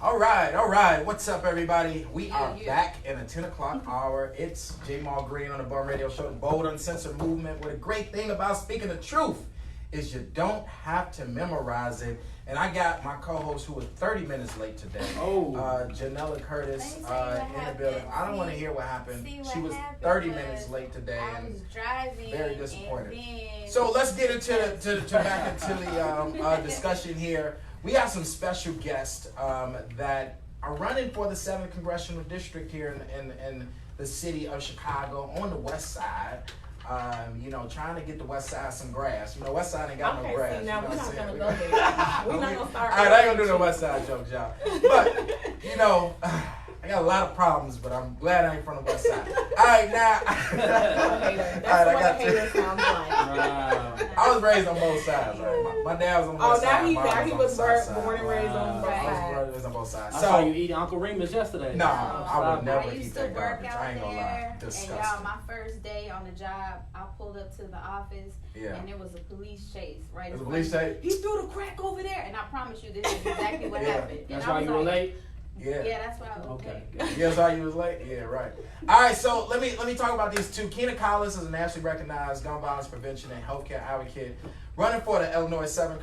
All right. What's up, everybody? We are back in the 10 o'clock hour. It's J. Mal Green on the B.U.M Radio Show, the Bold Uncensored Movement. Where the great thing about speaking the truth is you don't have to memorize it. And I got my co-host who was 30 minutes late today. Janella Curtis in the building. I don't want to hear what happened. She was 30 minutes late today. I was driving. Very disappointed. So let's get into back into the discussion here. We have some special guests that are running for the 7th Congressional District here in the city of Chicago on the west side. Trying to get the west side some grass. West side ain't got no grass. See, now we're not going to go there. We're not going to start. All right, I ain't going to do no west side jokes, y'all. But, I got a lot of problems, but I'm glad I ain't from the west side. All right, now. That's what a hater sounds like. I was raised on both sides. Right? My dad was on the west side. Now he was born and raised on both sides. I was raised on both sides. I saw you eating Uncle Remus yesterday. No, I would never eat that work garbage. out I ain't gonna lie. there, Disgusting. and y'all, my first day on the job, I pulled up to the office, and there was a police chase. Right? There's a police chase? He threw the crack over there, and I promise you, this is exactly what happened. That's why you were late. Yeah, that's why I was okay. Yeah, that's why you was late? Yeah, right. All right, so let me talk about these two. Kina Collins is a nationally recognized gun violence prevention and healthcare advocate running for the Illinois 7th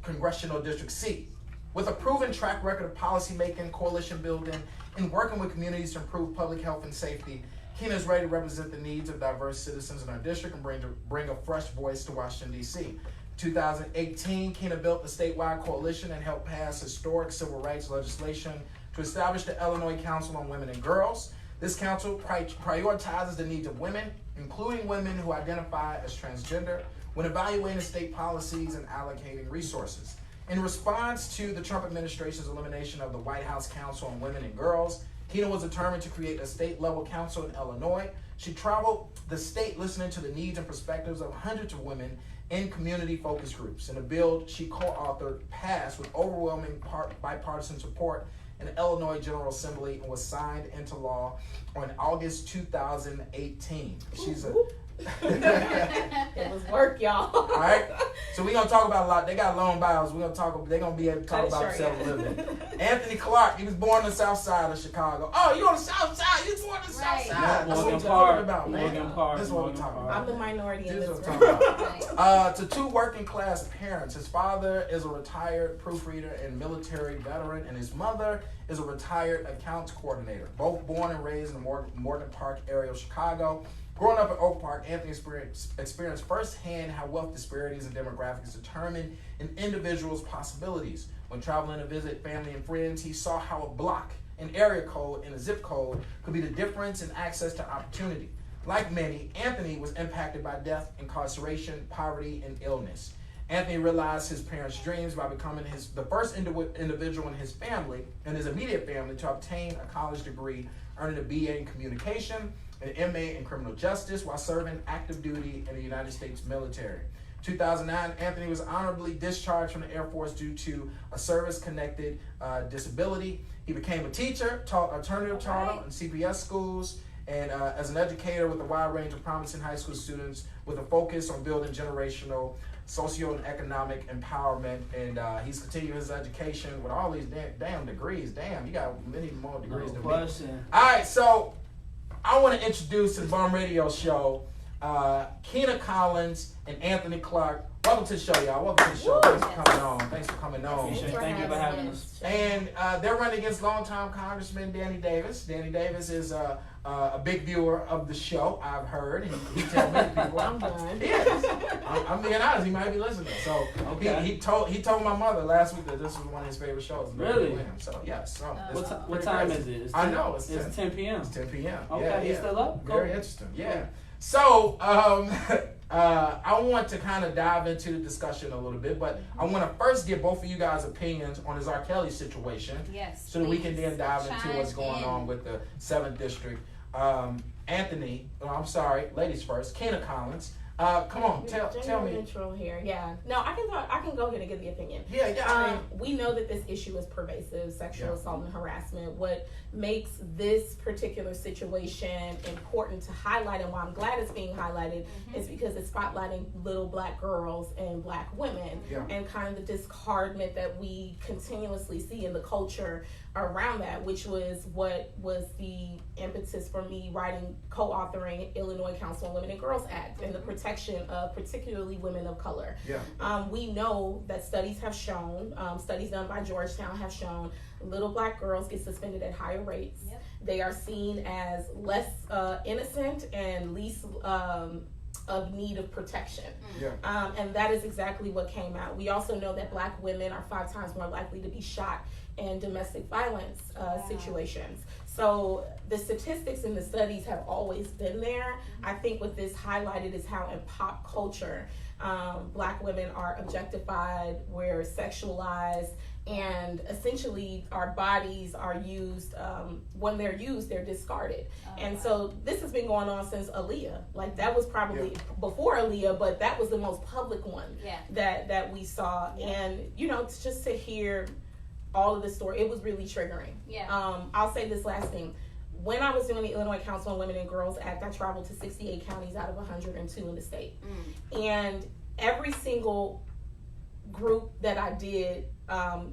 Congressional District seat. With a proven track record of policymaking, coalition building, and working with communities to improve public health and safety, Kina is ready to represent the needs of diverse citizens in our district and bring a fresh voice to Washington, D.C. 2018, Kina built a statewide coalition and helped pass historic civil rights legislation to establish the Illinois Council on Women and Girls. This council prioritizes the needs of women, including women who identify as transgender, when evaluating state policies and allocating resources. In response to the Trump administration's elimination of the White House Council on Women and Girls, Kina was determined to create a state-level council in Illinois. She traveled the state listening to the needs and perspectives of hundreds of women in community focus groups. In a bill she co-authored passed with overwhelming bipartisan support in the Illinois General Assembly and was signed into law on August 2018. She's a it was work, y'all. All right, so we're gonna talk about a lot. They got long bios. They're gonna be able to talk about themselves a little bit. Anthony Clark, he was born on the south side of Chicago. Oh, you on the south side? You was born on the south side. That's what we're talking about, man. That's what we're talking about. I'm the minority in this room. To two working class parents, his father is a retired proofreader and military veteran, and his mother is a retired accounts coordinator. Both born and raised in the Morgan Park area of Chicago. Growing up in Oak Park, Anthony experienced firsthand how wealth disparities and demographics determine an individual's possibilities. When traveling to visit family and friends, he saw how a block, an area code, and a zip code could be the difference in access to opportunity. Like many, Anthony was impacted by death, incarceration, poverty, and illness. Anthony realized his parents' dreams by becoming the first individual in his family, in his immediate family, to obtain a college degree, earning a B.A. in communication, an M.A. in criminal justice, while serving active duty in the United States military. 2009, Anthony was honorably discharged from the Air Force due to a service-connected disability. He became a teacher, taught alternative trauma in CPS schools, and as an educator with a wide range of promising high school students with a focus on building generational socio and economic empowerment. And he's continuing his education with all these damn degrees. Damn, you got many more degrees than me. All right, so I want to introduce to the B.U.M Radio Show Kina Collins and Anthony Clark. Welcome to the show, y'all. Welcome to the show. Thanks for coming on. Thanks for coming on. Thank you for having us. And they're running against longtime Congressman Danny Davis. Danny Davis is a big viewer of the show, I've heard. He tells me people. I'm done. Yes. I'm being honest. He might be listening. So he told my mother last week that this was one of his favorite shows. Really? So yes. So what time is it? I know. It's 10 p.m. It's 10 p.m. Okay, you still up? Very interesting. Yeah. So I want to kind of dive into the discussion a little bit, but I want to first get both of you guys' opinions on his R. Kelly situation. Yes. So that we can then dive into what's going on with the 7th District. Anthony, I'm sorry, ladies first. Kina Collins, Come on, tell me. Neutral here. Yeah. No, I can go ahead and give the opinion. Yeah. We know that this issue is pervasive, sexual assault and harassment. What makes this particular situation important to highlight, and why I'm glad it's being highlighted, is because it's spotlighting little Black girls and Black women, and kind of the discardment that we continuously see in the culture around that, which was what was the impetus for me co-authoring Illinois Council on Women and Girls Act and the protection of particularly women of color. We know that studies have shown, studies done by Georgetown have shown, little Black girls get suspended at higher rates. They are seen as less innocent and least of need of protection. And that is exactly what came out. We also know that Black women are 5 times more likely to be shot in domestic violence situations. So the statistics and the studies have always been there. I think what this highlighted is how in pop culture, Black women are objectified, we're sexualized, and essentially our bodies are used, when they're used, they're discarded. And so this has been going on since Aaliyah. Like that was probably before Aaliyah, but that was the most public one that we saw. And, just to hear all of the story, it was really triggering. I'll say this last thing. When I was doing the Illinois Council on Women and Girls Act, I traveled to 68 counties out of 102 in the state. And every single group that I did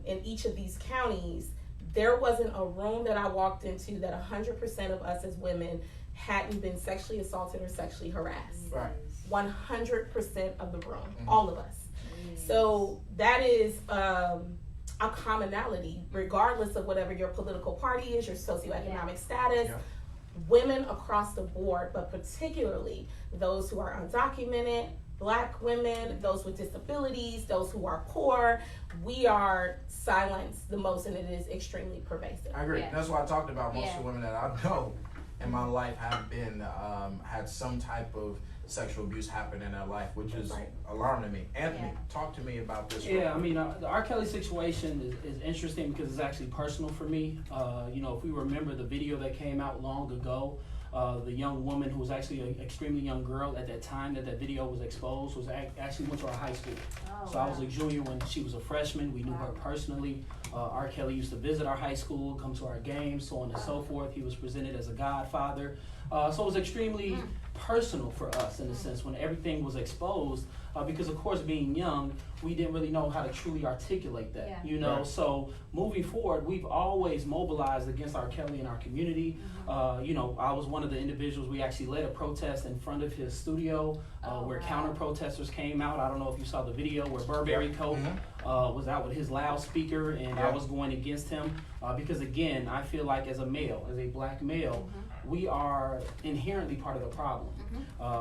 in each of these counties, there wasn't a room that I walked into that 100% of us as women hadn't been sexually assaulted or sexually harassed. 100% of the room, all of us. So that is a commonality, regardless of whatever your political party is, your socioeconomic status. Women across the board, but particularly those who are undocumented, Black women, those with disabilities, those who are poor, we are silenced the most, and it is extremely pervasive. I agree. That's why I talked about most of the women that I know in my life have been had some type of sexual abuse happen in their life, which is alarming to me. Anthony, talk to me about this. I mean, the R. Kelly situation is interesting because it's actually personal for me. If we remember the video that came out long ago, the young woman who was actually an extremely young girl at that time that video was exposed actually went to our high school. I was a junior when she was a freshman. We knew her personally. R. Kelly used to visit our high school, come to our games, so on and so forth. He was presented as a godfather. So it was extremely personal for us in a sense when everything was exposed, because of course being young, we didn't really know how to truly articulate that, So moving forward, we've always mobilized against R. Kelly in our community. I was one of the individuals, we actually led a protest in front of his studio where counter protesters came out. I don't know if you saw the video where Burberry Coat was out with his loudspeaker, and I was going against him because again, I feel like as a male, as a Black male, we are inherently part of the problem.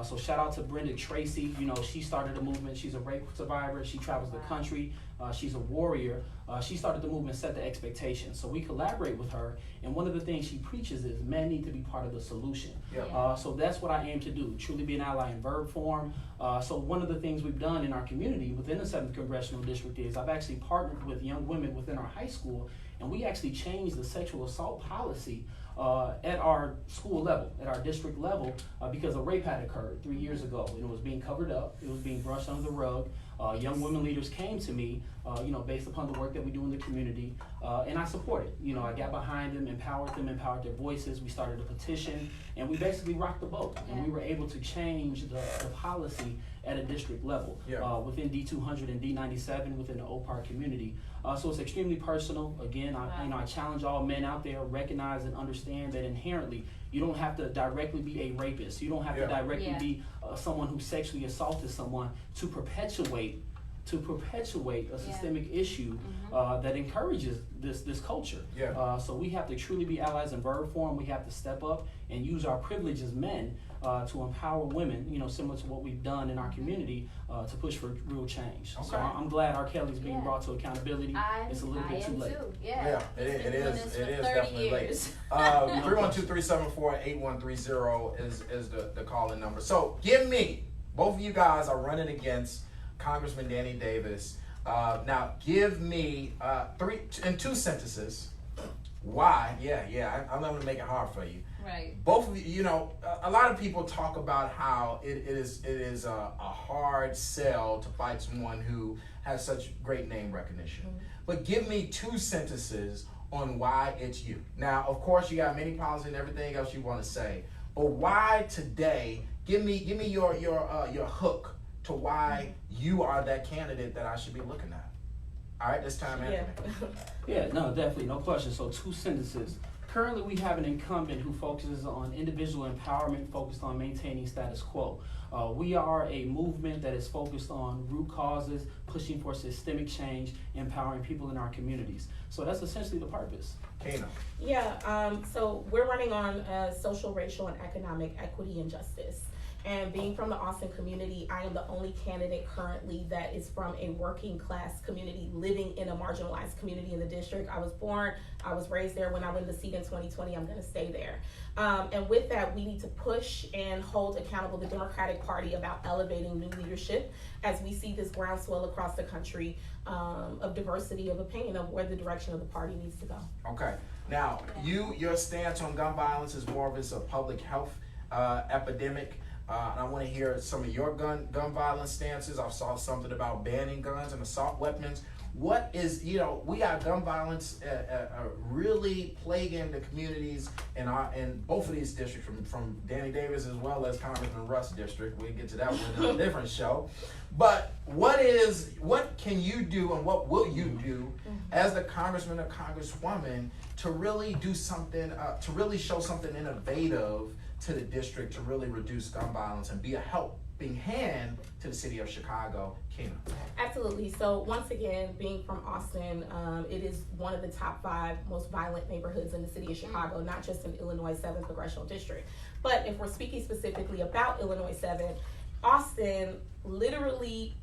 So shout out to Brenda Tracy. She started a movement. She's a rape survivor. She travels the country. She's a warrior. She started the movement, set the expectations. So we collaborate with her. And one of the things she preaches is men need to be part of the solution. So that's what I aim to do, truly be an ally in verb form. So one of the things we've done in our community within the 7th Congressional District is I've actually partnered with young women within our high school, and we actually changed the sexual assault policy at our school level, at our district level, because a rape had occurred 3 years ago. It was being covered up. It was being brushed under the rug. Young women leaders came to me, based upon the work that we do in the community, and I supported. I got behind them, empowered their voices. We started a petition, and we basically rocked the boat, and we were able to change the policy at a district level within D200 and D97 within the Oak Park community. So it's extremely personal. Again, I challenge all men out there, recognize and understand that inherently you don't have to directly be a rapist. You don't have to directly be someone who sexually assaulted someone to perpetuate a systemic issue that encourages this culture. So we have to truly be allies in verb form. We have to step up and use our privilege as men to empower women, similar to what we've done in our community to push for real change. So I'm glad R. Kelly's being brought to accountability. It's a little bit too late. It is definitely late. 312-374-8130 is the call-in number. So give me, both of you guys are running against Congressman Danny Davis. Now give me in 2 sentences, why, I'm going to make it hard for you. Right. Both of you, a lot of people talk about how it is a hard sell to fight someone who has such great name recognition. Mm-hmm. But give me 2 sentences on why it's you. Now, of course, you got many policies and everything else you want to say, but why today? Give me your hook to why you are that candidate that I should be looking at. All right, this time, Anthony. Yeah, no, definitely, no question. So 2 sentences. Currently, we have an incumbent who focuses on individual empowerment, focused on maintaining status quo. We are a movement that is focused on root causes, pushing for systemic change, empowering people in our communities. So that's essentially the purpose. Kina. Yeah, so we're running on social, racial, and economic equity and justice. And being from the Austin community, I am the only candidate currently that is from a working class community living in a marginalized community in the district. I was born, I was raised there. When I win the seat in 2020, I'm going to stay there. And with that, we need to push and hold accountable the Democratic Party about elevating new leadership as we see this groundswell across the country of diversity of opinion of where the direction of the party needs to go. Okay. Now, your stance on gun violence is more of a public health epidemic. And I want to hear some of your gun violence stances. I saw something about banning guns and assault weapons. What is, we got gun violence really plaguing the communities in both of these districts, from Danny Davis as well as Congressman Russ district. We'll get to that one in a different show. But what can you do and what will you do as the congressman or congresswoman to really do something, to really show something innovative to the district to really reduce gun violence and be a helping hand to the city of Chicago? Kina. Absolutely. So once again, being from Austin, it is one of the top 5 most violent neighborhoods in the city of Chicago, not just in Illinois 7th Congressional District. But if we're speaking specifically about Illinois 7, Austin literally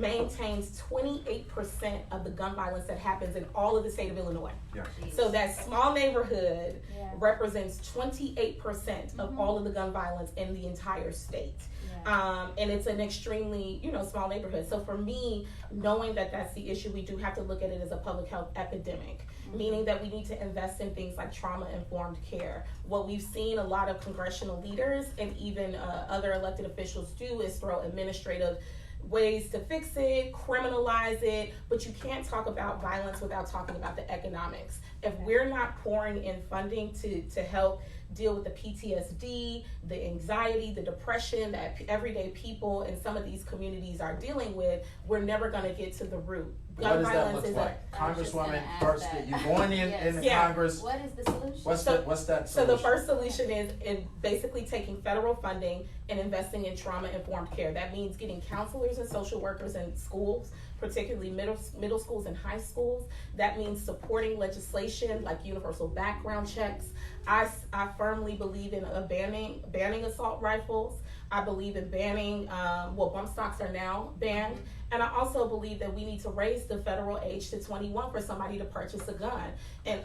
maintains 28% of the gun violence that happens in all of the state of Illinois. Yeah. So that small neighborhood represents 28% of all of the gun violence in the entire state. And it's an extremely, small neighborhood. So for me, knowing that that's the issue, we do have to look at it as a public health epidemic, meaning that we need to invest in things like trauma-informed care. What we've seen a lot of congressional leaders and even other elected officials do is throw administrative ways to fix it, criminalize it, but you can't talk about violence without talking about the economics. If we're not pouring in funding to help deal with the PTSD, the anxiety, the depression that everyday people in some of these communities are dealing with, we're never going to get to the root. What does that look like? Congresswoman, first, you're going in Congress. What is the solution? What's that solution? So the first solution is basically taking federal funding and investing in trauma-informed care. That means getting counselors and social workers in schools, particularly middle schools and high schools. That means supporting legislation like universal background checks. I firmly believe in banning assault rifles. I believe in banning, bump stocks are now banned. And I also believe that we need to raise the federal age to 21 for somebody to purchase a gun. And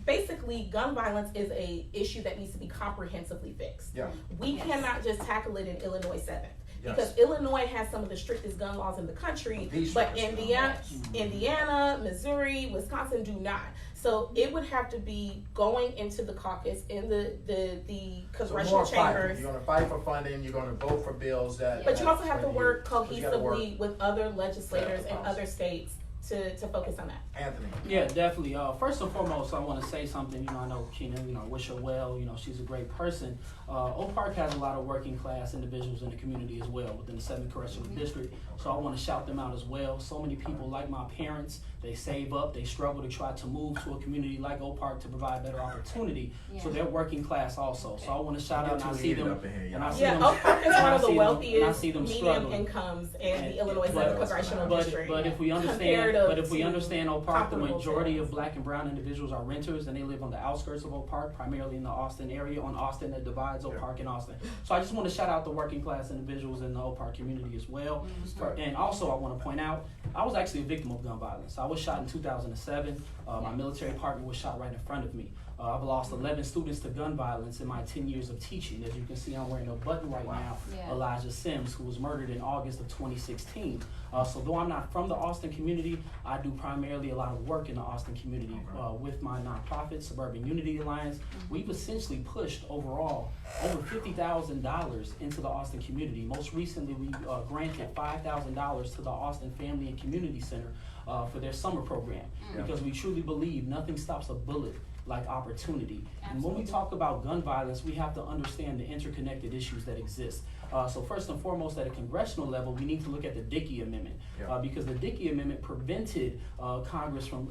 basically, gun violence is a issue that needs to be comprehensively fixed. Yeah. We cannot just tackle it in Illinois 7th. Because Illinois has some of the strictest gun laws in the country, but Indiana, Missouri, Wisconsin do not. So it would have to be going into the caucus in the congressional chambers. You're going to fight for funding. You're going to vote for bills that. But you also have to work cohesively with other legislators in other states to focus on that. Anthony. Yeah, definitely. First and foremost, I want to say something. I know Kina, wish her well. She's a great person. Oak Park has a lot of working class individuals in the community as well within the 7th Congressional District. So I want to shout them out as well. So many people like my parents, they save up, they struggle to try to move to a community like Oak Park to provide better opportunity. So they're working class also. So I want to shout out and I see them. Oak Park is one of the wealthiest medium incomes in the Illinois 7th Congressional District. But if we understand Oak Park, the majority of Black and brown individuals are renters and they live on the outskirts of Oak Park, primarily in the Austin area, on Austin that divides Oak Park and Austin. So I just want to shout out the working class individuals in the Oak Park community as well. And also I want to point out, I was actually a victim of gun violence. I was shot in 2007. My military partner was shot right in front of me. I've lost 11 students to gun violence in my 10 years of teaching. As you can see, I'm wearing a button right now. Elijah Sims, who was murdered in August of 2016. So though I'm not from the Austin community, I do primarily a lot of work in the Austin community with my nonprofit, Suburban Unity Alliance. We've essentially pushed overall over $50,000 into the Austin community. Most recently, we granted $5,000 to the Austin Family and Community Center for their summer program, because we truly believe nothing stops a bullet like opportunity. And when we talk about gun violence, we have to understand the interconnected issues that exist. So first and foremost, at a congressional level, we need to look at the Dickey Amendment, because the Dickey Amendment prevented Congress from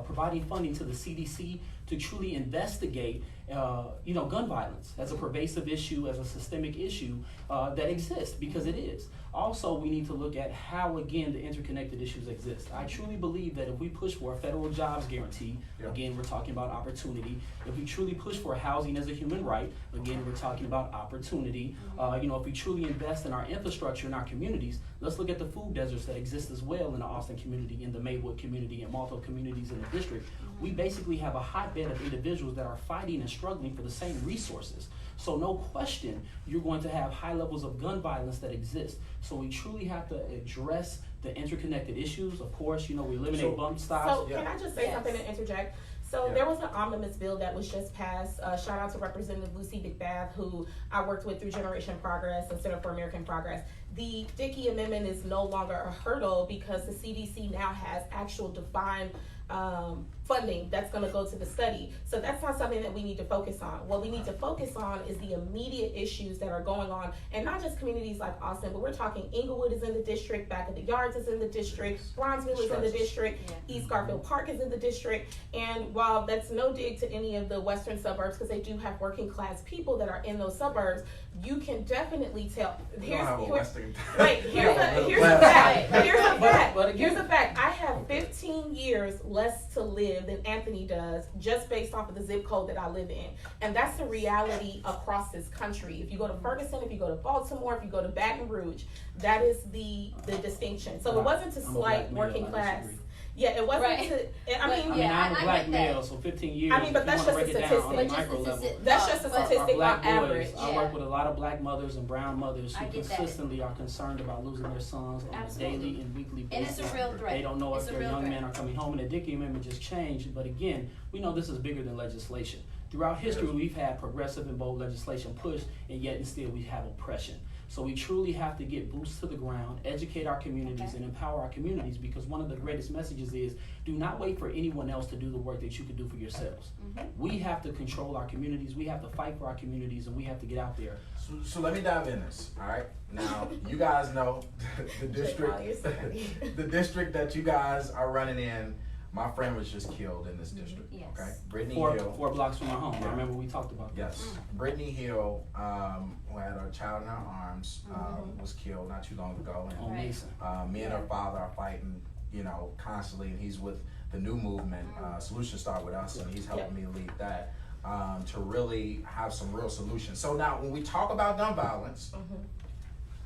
providing funding to the CDC to truly investigate gun violence as a pervasive issue, as a systemic issue that exists, because it is. Also, we need to look at how, again, the interconnected issues exist. I truly believe that if we push for a federal jobs guarantee, again, we're talking about opportunity. If we truly push for housing as a human right, again, we're talking about opportunity. If we truly invest in our infrastructure in our communities, let's look at the food deserts that exist as well in the Austin community, in the Maywood community, and multiple communities in the district. We basically have a hotbed of individuals that are fighting and struggling for the same resources. So no question, you're going to have high levels of gun violence that exist. So we truly have to address the interconnected issues. Of course, we eliminate bump stops. So can I just say something to interject? So there was an omnibus bill that was just passed. Shout out to Representative Lucy McBath, who I worked with through Generation Progress and Center for American Progress. The Dickey Amendment is no longer a hurdle because the CDC now has actual defined funding that's going to go to the study. So that's not something that we need to focus on. What we need to focus on is the immediate issues that are going on, and not just communities like Austin, but we're talking Inglewood is in the district, Back of the Yards is in the district, Bronzeville is in the district, East Garfield Park is in the district. And while that's no dig to any of the western suburbs, because they do have working class people that are in those suburbs, you can definitely tell. Here's a fact. I have 15 years less to live than Anthony does, just based off of the zip code that I live in. And that's the reality across this country. If you go to Ferguson, if you go to Baltimore, if you go to Baton Rouge, that is the distinction. So it wasn't to slight working class. Yeah, it wasn't to, I'm a black male, so 15 years. But that's just a statistic. That's just a statistic on average. I work with a lot of black mothers and brown mothers who consistently are concerned about losing their sons on a daily and weekly basis. And it's a real threat. They don't know if their young men are coming home, and the Dickey Amendment just changed. But again, we know this is bigger than legislation. Throughout history, we've had progressive and bold legislation pushed, and yet and still we have oppression. So we truly have to get boots to the ground, educate our communities, and empower our communities, because one of the greatest messages is, do not wait for anyone else to do the work that you can do for yourselves. We have to control our communities, we have to fight for our communities, and we have to get out there. So let me dive in this, all right? Now, you guys know the district that you guys are running in. My friend was just killed in this district. Okay, Brittany Hill. 4 blocks from my home. I remember we talked about that. Yes, Brittany Hill, who had a child in her arms, was killed not too long ago. And me and her father are fighting, constantly. And he's with the new movement, Solutions Start With Us, and he's helping me lead that to really have some real solutions. So now, when we talk about gun violence.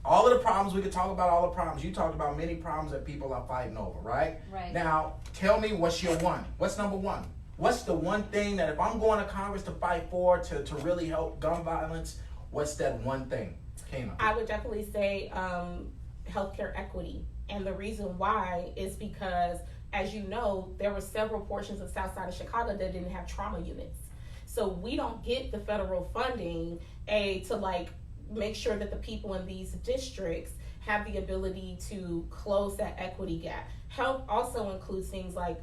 All of the problems, we could talk about all the problems. You talked about many problems that people are fighting over, right? Now, tell me, what's your one? What's number one? What's the one thing that if I'm going to Congress to fight for, to really help gun violence, what's that one thing? Kina. I would definitely say healthcare equity. And the reason why is because, as you know, there were several portions of South Side of Chicago that didn't have trauma units. So we don't get the federal funding, to make sure that the people in these districts have the ability to close that equity gap. Health also includes things like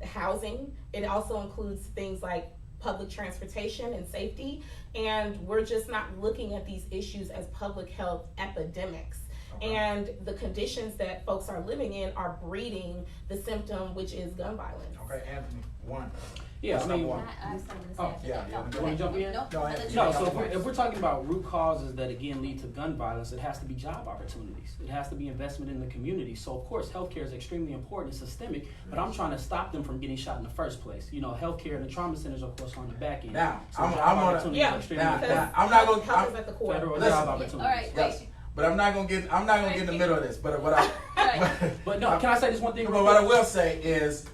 housing. It also includes things like public transportation and safety. And we're just not looking at these issues as public health epidemics. And the conditions that folks are living in are breeding the symptom, which is gun violence. Okay, Anthony, one. Yeah, I mean, I have something to say. You want to jump in? No, so if we're talking about root causes that, again, lead to gun violence, it has to be job opportunities. It has to be investment in the community. So, of course, healthcare is extremely important and systemic, but I'm trying to stop them from getting shot in the first place. Healthcare and the trauma centers, of course, are on the back end. Now, so I'm not going federal job opportunities. All right, yes. But I'm not gonna get in the middle of this. But what I Right. But no, can I say this one thing? But what I will say is,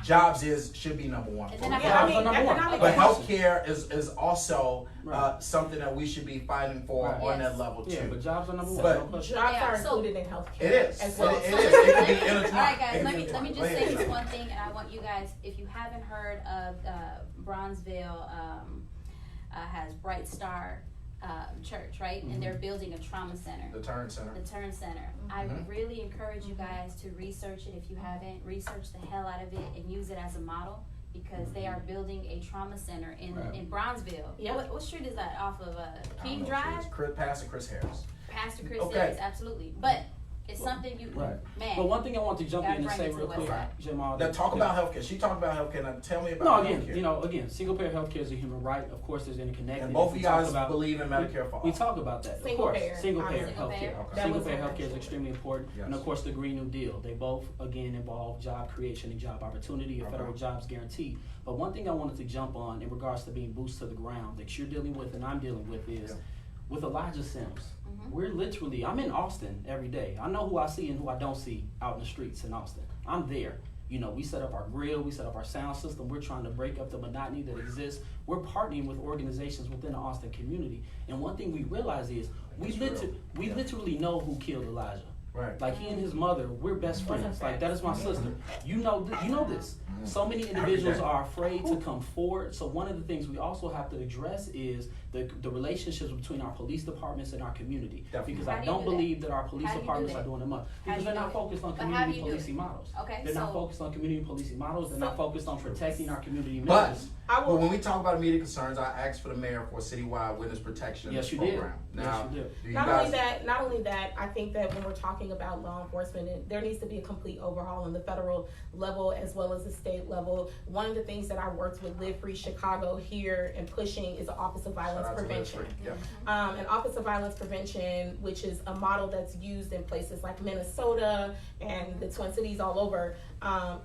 jobs should be number one. And then I Jobs are number one. economic But development. healthcare is also Right. something that we should be fighting for Right. on Yes. that level too. Yeah, but jobs are number one. But- no question. Jobs Yeah, are so- included in healthcare. It is. As well. It is. It can be All intertwined. right, guys. It Let can me be let me intertwined. just Go say ahead. this one thing, and I want you guys, if you haven't heard of Bronzeville, has Bright Star Church, right? And they're building a trauma center. The Turn Center. The Turn Center. I really encourage you guys to research it. If you haven't, research the hell out of it and use it as a model, because they are building a trauma center in Bronzeville. Yep. What street is that? Off of I don't King know, Drive? Pastor Chris Harris. Pastor Chris Okay. Davis, absolutely. But it's something you, Right. man. But one thing I want to jump gotta in and bring say it to real the quick, website. Jamal. Now talk yeah. about healthcare. She talked about healthcare. Now tell me No, about again, healthcare. single payer healthcare is a human right. Of course, there's interconnected. And both of We you talk guys about- believe in Medicare for all. We talk about that. Single of course, payer. single payer Single payer. healthcare. Okay. That Single was payer my healthcare is question. extremely important, Yes. and of course the Green New Deal. They both again involve job creation and job opportunity, a Okay. federal jobs guarantee. But one thing I wanted to jump on in regards to being boots to the ground that you're dealing with and I'm dealing with is with Elijah Sims. We're literally, I'm in Austin every day. I know who I see and who I don't see out in the streets in Austin. I'm there. You know, we set up our grill, we set up our sound system. We're trying to break up the monotony that exists. We're partnering with organizations within the Austin community. And one thing we realize is we literally know who killed Elijah. Right. Like he and his mother, we're best friends. Like that is my sister. You know this. So many individuals are afraid to come forward. So one of the things we also have to address is the relationships between our police departments and our community. Definitely. Because How I do you don't do that? believe that our police How do you do departments that? are doing enough. How Because do they're you not do it? focused on But how do community you do it? policing models. Okay, They're not so- focused on community policing models. They're not focused on protecting our community But, members. but when we talk about immediate concerns, I asked for the mayor for a citywide witness protection Yes, you program. did. Now, Yes, you did. do you Not guys? only that, I think that when we're talking about law enforcement, there needs to be a complete overhaul on the federal level as well as the state level. One of the things that I worked with Live Free Chicago here and pushing is the Office of Violence Shout out to Live Prevention. Free. Yeah. An Office of Violence Prevention, which is a model that's used in places like Minnesota and the Twin Cities all over,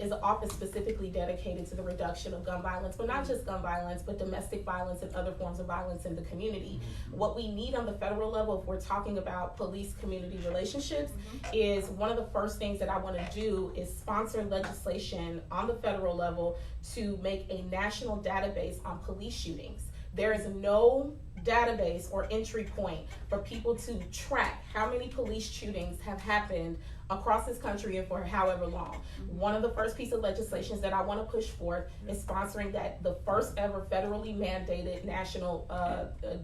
is an office specifically dedicated to the reduction of gun violence, but not just gun violence, but domestic violence and other forms of violence in the community. What we need on the federal level, if we're talking about police-community relationships, is one of the first things that I want to do is sponsor legislation on the federal level to make a national database on police shootings. There is no database or entry point for people to track how many police shootings have happened across this country and for however long. One of the first pieces of legislation that I want to push forth is sponsoring that the first ever federally mandated national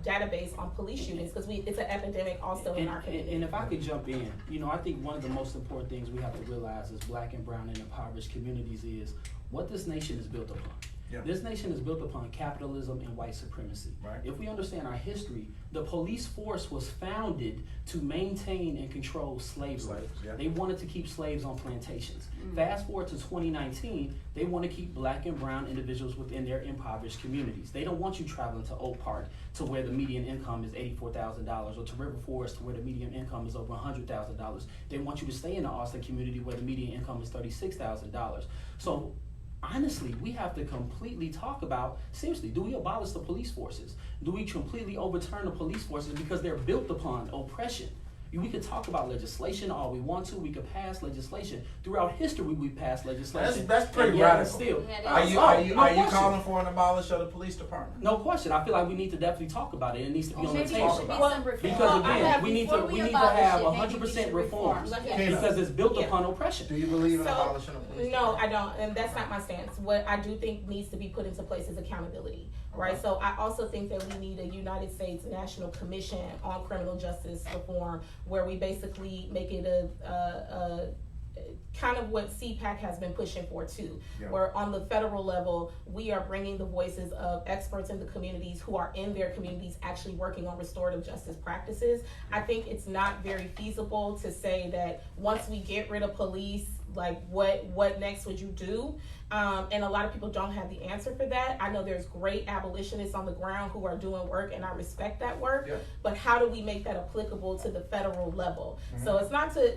database on police shootings, because it's an epidemic also in our community. And if I could jump in, I think one of the most important things we have to realize as Black and brown and impoverished communities is what this nation is built upon. Yeah. This nation is built upon capitalism and white supremacy. Right. If we understand our history, the police force was founded to maintain and control slavery. Slaves, yeah. They wanted to keep slaves on plantations. Fast forward to 2019, they want to keep Black and brown individuals within their impoverished communities. They don't want you traveling to Oak Park to where the median income is $84,000 or to River Forest to where the median income is over $100,000. They want you to stay in the Austin community where the median income is $36,000. So honestly, we have to completely talk about, seriously, do we abolish the police forces? Do we completely overturn the police forces because they're built upon oppression? We could talk about legislation all we want to. We could pass legislation. Throughout history, we passed legislation. That's pretty and yet radical. Still, Yeah, Are you question. calling for an abolish of the police department? No question. I feel like we need to definitely talk about it. It needs to be Or on the maybe there table. should be Well, some reform. Because again, we need to Before have abolish it, maybe we 100% should reforms reform. Kina. because it's built Yeah. upon oppression. Do you believe in So, abolishing the police No, department? I don't, and that's not my stance. What I do think needs to be put into place is accountability, right? Okay. So I also think that we need a United States National Commission on Criminal Justice Reform, where we basically make it a kind of what CPAC has been pushing for too, Yeah. where on the federal level, we are bringing the voices of experts in the communities who are in their communities actually working on restorative justice practices. I think it's not very feasible to say that once we get rid of police, like what next would you do? And a lot of people don't have the answer for that. I know there's great abolitionists on the ground who are doing work, and I respect that work. Yeah. But how do we make that applicable to the federal level? So it's not to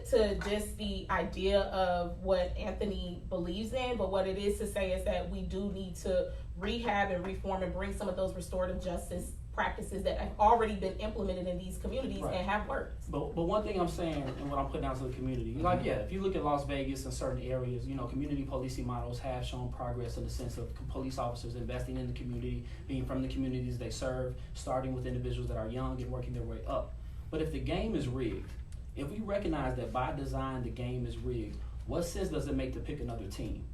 just the idea of what Anthony believes in, but what it is to say is that we do need to rehab and reform and bring some of those restorative justice practices that have already been implemented in these communities Right. and have worked. But one thing I'm saying, and what I'm putting out to the community, like, yeah, if you look at Las Vegas and certain areas, you know, community policing models have shown progress in the sense of police officers investing in the community, being from the communities they serve, starting with individuals that are young and working their way up. But if the game is rigged, if we recognize that by design the game is rigged, what sense does it make to pick another team?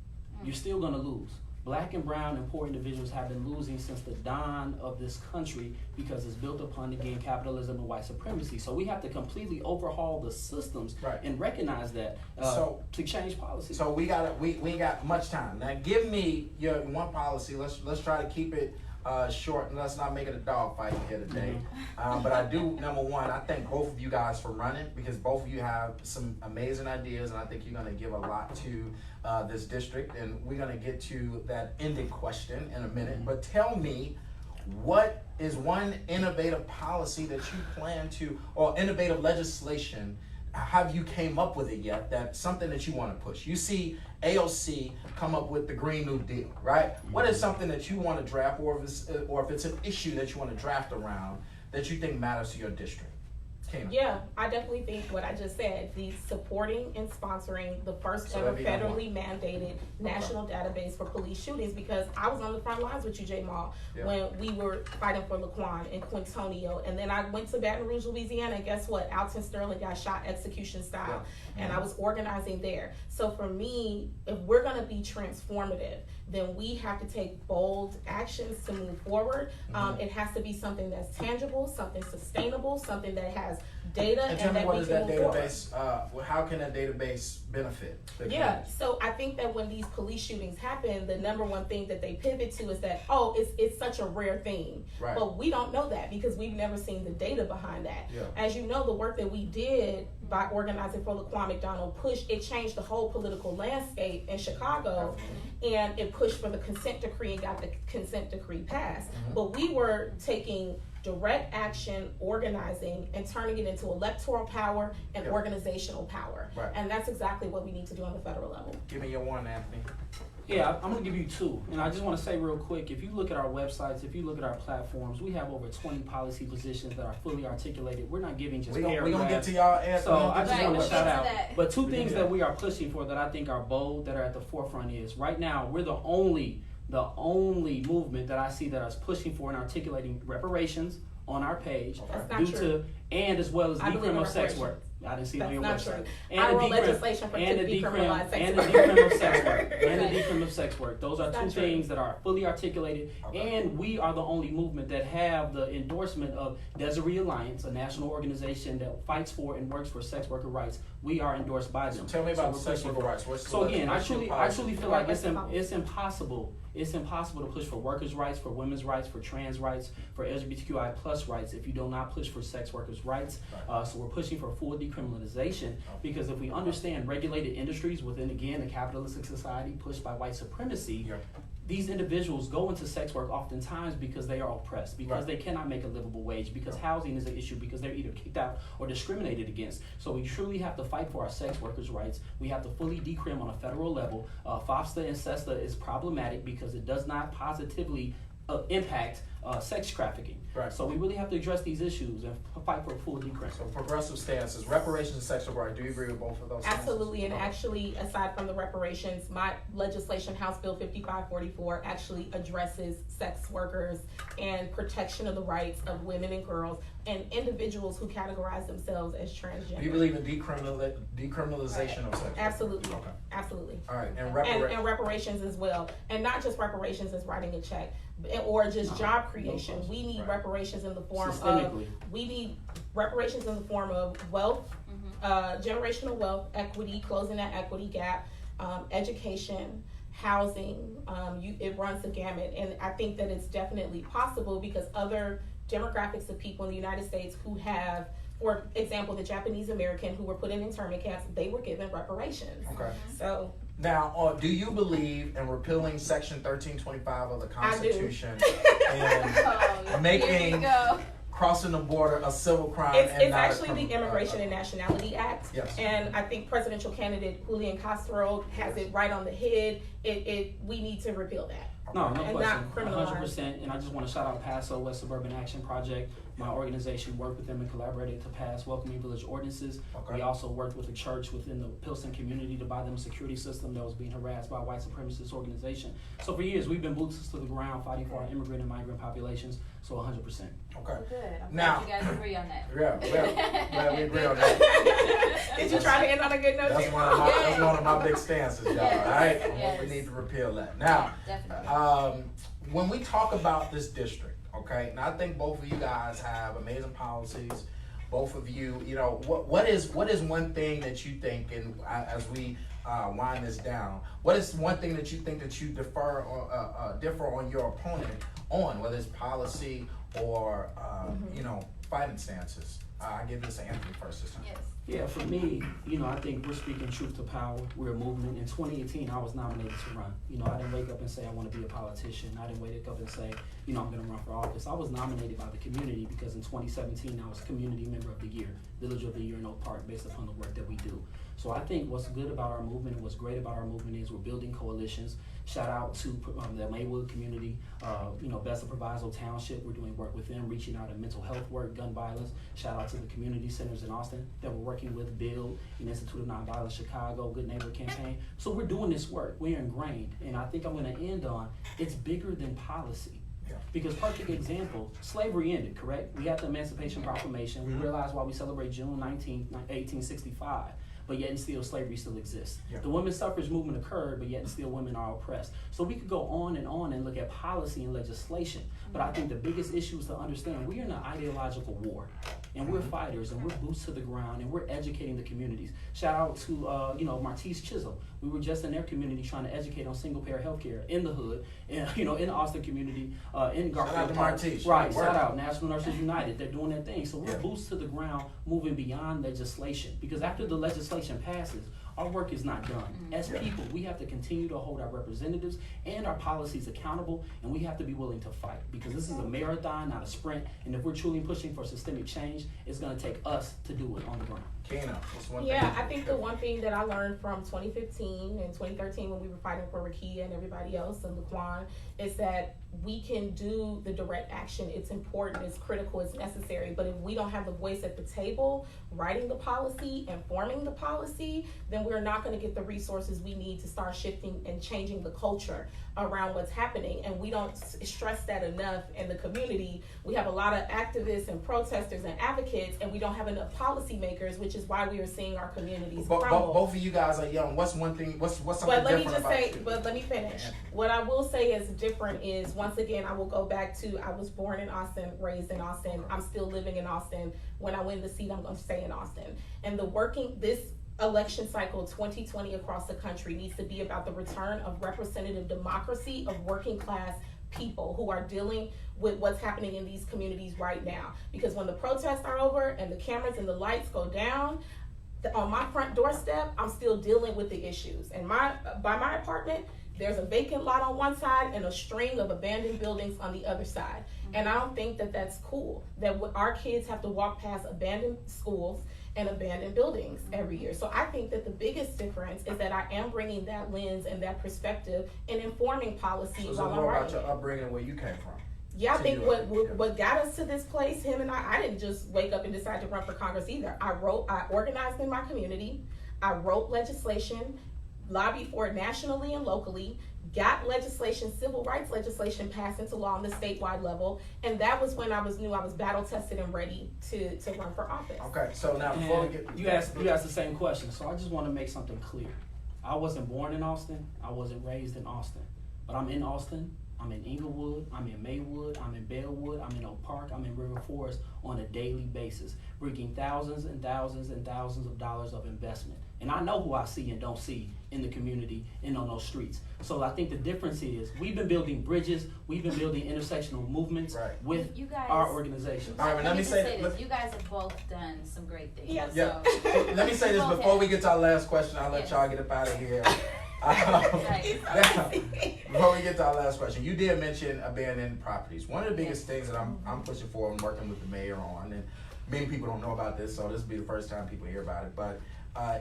You're still going to lose. Black and brown and poor individuals have been losing since the dawn of this country because it's built upon, again, capitalism and white supremacy. So we have to completely overhaul the systems Right. and recognize that to change policy. So we ain't got much time. Now give me your one policy. Let's try to keep it short and let's not make it a dog fight here today. But I do, number one, I thank both of you guys for running because both of you have some amazing ideas and I think you're gonna give a lot to this district, and we're gonna get to that ending question in a minute. But tell me, what is one innovative policy that you plan to, or innovative legislation, have you came up with it yet, that's something that you want to push? You see AOC come up with the Green New Deal, right? What is something that you want to draft, or if it's an issue that you want to draft around that you think matters to your district? Kina. Yeah, I definitely think what I just said, the supporting and sponsoring the first ever federally mandated national database for police shootings, because I was on the front lines with you, Jamal, when we were fighting for Laquan and Quintonio, and then I went to Baton Rouge, Louisiana, and guess what? Alton Sterling got shot execution style, and I was organizing there. So for me, if we're gonna be transformative, then we have to take bold actions to move forward. It has to be something that's tangible, something sustainable, something that has data, And tell me, that what we is can that move forward. database? How can that database benefit the Yeah, community? so I think that when these police shootings happen, the number one thing that they pivot to is that, it's such a rare thing. Right. But we don't know that because we've never seen the data behind that. Yeah. As you know, the work that we did by organizing for Laquan McDonald it changed the whole political landscape in Chicago, and it pushed for the consent decree and got the consent decree passed. But we were taking direct action, organizing, and turning it into electoral power and organizational power. Right. And that's exactly what we need to do on the federal level. Give me your one, Anthony. Yeah, I'm gonna give you two. And I just wanna say real quick, if you look at our websites, if you look at our platforms, we have over 20 policy positions that are fully articulated. We're not giving just paragraphs. We're gonna get to y'all, Anthony. So I just want to we'll shout get to out. that. But two things that we are pushing for that I think are bold, that are at the forefront is, right now, we're the only movement that I see that is pushing for and articulating reparations on our page, That's not due true. to, and as well as I believe in decrim of sex reparations. work. I didn't see it on your That's not website. true. And I the wrote decrim, legislation for and the decriminalize sex and the work. decrim of sex work, and Right. the decrim of sex work. Those are That's two not true. things that are fully articulated, and we are the only movement that have the endorsement of Desiree Alliance, a national organization that fights for and works for sex worker rights. We are endorsed by them. Tell me about we're sex pushing worker for- rights. What's So again, I what's your truly policy? feel like it's impossible. It's impossible to push for workers' rights, for women's rights, for trans rights, for LGBTQI plus rights if you do not push for sex workers' rights. So we're pushing for full decriminalization, because if we understand regulated industries within, again, a capitalistic society pushed by white supremacy, these individuals go into sex work oftentimes because they are oppressed, because they cannot make a livable wage, because housing is an issue, because they're either kicked out or discriminated against. So we truly have to fight for our sex workers' rights. We have to fully decrim on a federal level. FOSTA and SESTA is problematic because it does not positively impact sex trafficking. Right. So we really have to address these issues and fight for a full decrim. So progressive stances, reparations and sexual rights. Do you agree with both of those? Absolutely, and stances? actually, aside from the reparations, my legislation, House Bill 5544, actually addresses sex workers and protection of the rights of women and girls and individuals who categorize themselves as transgender. Do you believe in decriminalization of sex? Absolutely, Okay. absolutely. All right, and And reparations as well, and not just reparations as writing a check or just job creation. We need reparations in the form of wealth, generational wealth, equity, closing that equity gap, education, housing. It runs the gamut, and I think that it's definitely possible because other demographics of people in the United States who have, for example, the Japanese American who were put in internment camps, they were given reparations. Okay. So Now, do you believe in repealing Section 1325 of the Constitution and Here making we go. crossing the border a civil crime? It's and not a actually the criminal- Immigration and Nationality Act. Yes. And I think presidential candidate Julian Castro has it right on the head. We need to repeal that. No and question. not criminalize. 100%. And I just want to shout out PASO, West Suburban Action Project. My organization worked with them and collaborated to pass Welcoming Village ordinances. Okay. We also worked with the church within the Pilsen community to buy them a security system that was being harassed by a white supremacist organization. So for years, we've been boots to the ground fighting for our immigrant and migrant populations. So 100%. Okay. Well, good. I'm Now- glad you guys agree on that. Yeah, we agree on that. Did you try to end on a good note? That's one of my big stances, y'all. Yes. All right, and Yes. we need to repeal that. Now, Definitely. when we talk about this district, okay, and I think both of you guys have amazing policies. Both of you, you know, what is one thing that you think, and as we wind this down, what is one thing that you think that you differ on your opponent on, whether it's policy or you know, fighting stances? I give this to Anthony first this time. Yes. Yeah, for me, you know, I think we're speaking truth to power. We're a movement. In 2018, I was nominated to run. You know, I didn't wake up and say I want to be a politician. I didn't wake up and say, you know, I'm going to run for office. I was nominated by the community because in 2017, I was Community Member of the Year, Village of the Year in Oak Park, based upon the work that we do. So I think what's good about our movement and what's great about our movement is we're building coalitions. Shout out to the Maywood community, you know, Best of Proviso Township. We're doing work with them, reaching out in mental health work, gun violence. Shout out to the community centers in Austin that we're working with, B.U.M, and Institute of Nonviolence Chicago, Good Neighbor Campaign. So we're doing this work. We're ingrained. And I think I'm going to end on, it's bigger than policy. Yeah. Because perfect example, slavery ended, correct? We had the Emancipation Proclamation. We realized why we celebrate June 19, 1865. But yet and still slavery still exists. Yeah. The women's suffrage movement occurred, but yet and still women are oppressed. So we could go on and look at policy and legislation. But I think the biggest issue is to understand we're in an ideological war. And we're fighters, and we're boots to the ground, and we're educating the communities. Shout out to, you know, Martise Chisholm. We were just in their community trying to educate on single-payer healthcare in the hood, and you know, in the Austin community, in Garfield Shout out to Park. Martise. Right, Word. shout out National Nurses United. They're doing their thing. So we're Yeah. boots to the ground, moving beyond legislation. Because after the legislation passes, our work is not done. As Yeah. people, we have to continue to hold our representatives and our policies accountable, and we have to be willing to fight. Because this is a marathon, not a sprint. And if we're truly pushing for systemic change, it's going to take us to do it on the ground. Kina, what's one thing? Yeah, I think the one thing that I learned from 2015 and 2013 when we were fighting for Rakia and everybody else and Laquan is that we can do the direct action. It's important, it's critical, it's necessary. But if we don't have the voice at the table, writing the policy and forming the policy, then we're not going to get the resources we need to start shifting and changing the culture around what's happening. And we don't stress that enough in the community. We have a lot of activists and protesters and advocates, and we don't have enough policymakers, which is why we are seeing our communities crumble. Both of you guys are young. What's one thing? What's something But let me different just about say, you? but let me finish. What I will say is different is, once again, I will go back to, I was born in Austin, raised in Austin. I'm still living in Austin. When I win the seat, I'm going to stay in Austin. And this election cycle 2020 across the country needs to be about the return of representative democracy of working class people who are dealing with what's happening in these communities right now. Because when the protests are over and the cameras and the lights go down, on my front doorstep, I'm still dealing with the issues. And by my apartment, there's a vacant lot on one side and a string of abandoned buildings on the other side. And I don't think that that's cool, that our kids have to walk past abandoned schools and abandoned buildings every year. So I think that the biggest difference is that I am bringing that lens and that perspective and informing policy So while I'm more about writing. your upbringing and where you came from. Yeah, I to think you. what got us to this place, him and I didn't just wake up and decide to run for Congress either. I organized in my community, I wrote legislation, lobbied for it nationally and locally, got legislation, civil rights legislation passed into law on the statewide level, and that was when I knew I was battle tested and ready to run for office. Okay, so now before we get You asked the same question, so I just want to make something clear. I wasn't born in Austin. I wasn't raised in Austin, but I'm in Austin. I'm in Inglewood, I'm in Maywood, I'm in Bellwood, I'm in Oak Park, I'm in River Forest on a daily basis, bringing thousands and thousands and thousands of dollars of investment. And I know who I see and don't see in the community and on those streets. So I think the difference is we've been building bridges, we've been building intersectional movements with You guys, our organizations. All right, but let me just say this. You guys have both done some great things. Yes. Yeah. So, Let me say this Go before ahead. we get to our last question. I'll let Yes. y'all get up out of here. Right. Before we get to our last question, you did mention abandoned properties. One of the biggest things that I'm pushing for and working with the mayor on, and many people don't know about this, so this will be the first time people hear about it. But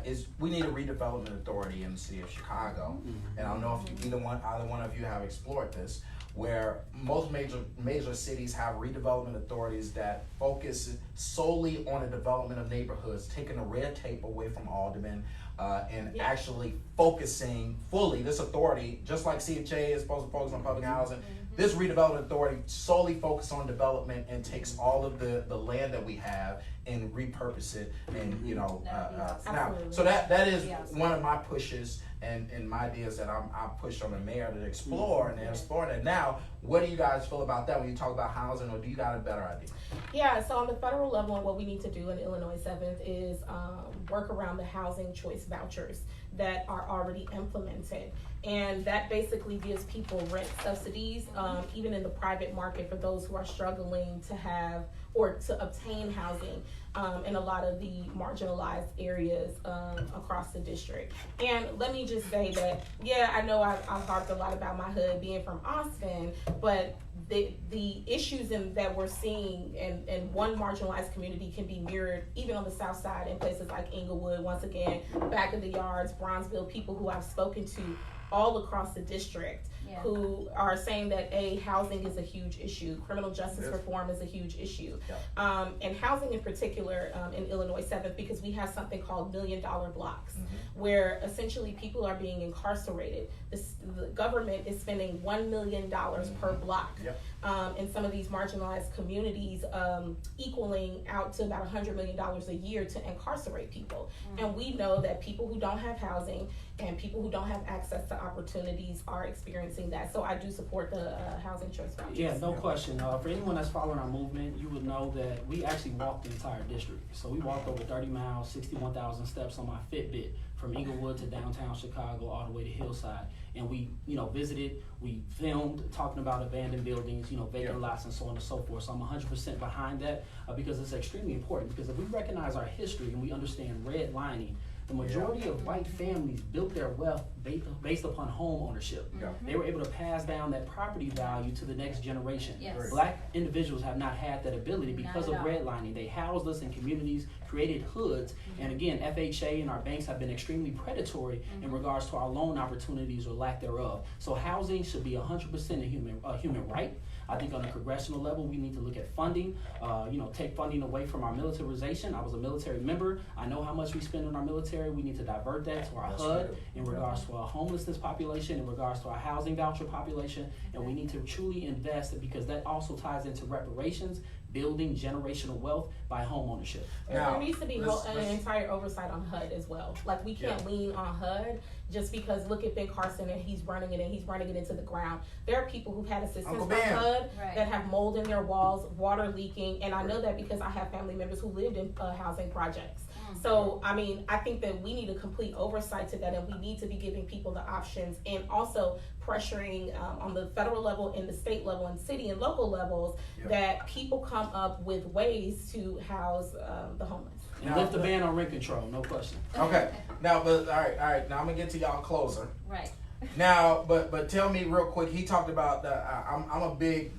is we need a redevelopment authority in the city of Chicago. And I don't know if either one of you have explored this, where most major cities have redevelopment authorities that focus solely on the development of neighborhoods, taking the red tape away from aldermen, and actually focusing fully. This authority, just like CHA is supposed to focus on public housing, this redevelopment authority solely focuses on development and takes all of the land that we have and repurpose it. And now, so that is one of my pushes and my ideas that I push on the mayor to explore and explore that. Now, what do you guys feel about that when you talk about housing, or do you got a better idea? Yeah, so on the federal level, and what we need to do in Illinois 7th is work around the housing choice vouchers that are already implemented. And that basically gives people rent subsidies, even in the private market, for those who are struggling to have or to obtain housing in a lot of the marginalized areas across the district. And let me just say that, I know I've harped a lot about my hood being from Austin, but the issues that we're seeing in one marginalized community can be mirrored even on the south side in places like Inglewood, once again, Back of the Yards, Bronzeville, people who I've spoken to all across the district who are saying that housing is a huge issue, criminal justice reform is a huge issue, and housing in particular in Illinois 7th, because we have something called $1 million blocks, where essentially people are being incarcerated. The government is spending $1 million per block in some of these marginalized communities, equaling out to about $100 million a year to incarcerate people. And we know that people who don't have housing and people who don't have access to opportunities are experiencing that. So I do support the housing choice vouchers. Yeah, no question. For anyone that's following our movement, you would know that we actually walked the entire district. So we walked over 30 miles, 61,000 steps on my Fitbit from Inglewood to downtown Chicago all the way to Hillside. And we, visited, we filmed talking about abandoned buildings, vacant lots and so on and so forth. So I'm 100% behind that because it's extremely important, because if we recognize our history and we understand redlining, the majority of white families built their wealth based upon home ownership. They were able to pass down that property value to the next generation. Black individuals have not had that ability because of redlining. They housed us in communities, created hoods, and again, FHA and our banks have been extremely predatory in regards to our loan opportunities or lack thereof. So housing should be 100% a human right. I think on a congressional level, we need to look at funding, take funding away from our militarization. I was a military member. I know how much we spend on our military. We need to divert that to our HUD in regards to our homelessness population, in regards to our housing voucher population, and we need to truly invest, because that also ties into reparations, building generational wealth by home ownership. Now, there needs to be an entire oversight on HUD as well. Like, we can't lean on HUD just because look at Ben Carson and he's running it into the ground. There are people who've had assistance from HUD that have mold in their walls, water leaking, and I know that because I have family members who lived in housing projects. So, I think that we need a complete oversight to that, and we need to be giving people the options, and also pressuring on the federal level, and the state level, and city and local levels, that people come up with ways to house the homeless. And lift the ban on rent control, no question. Okay. Now, but all right. Now I'm gonna get to y'all closer. Right. Now, but tell me real quick. He talked about I'm a big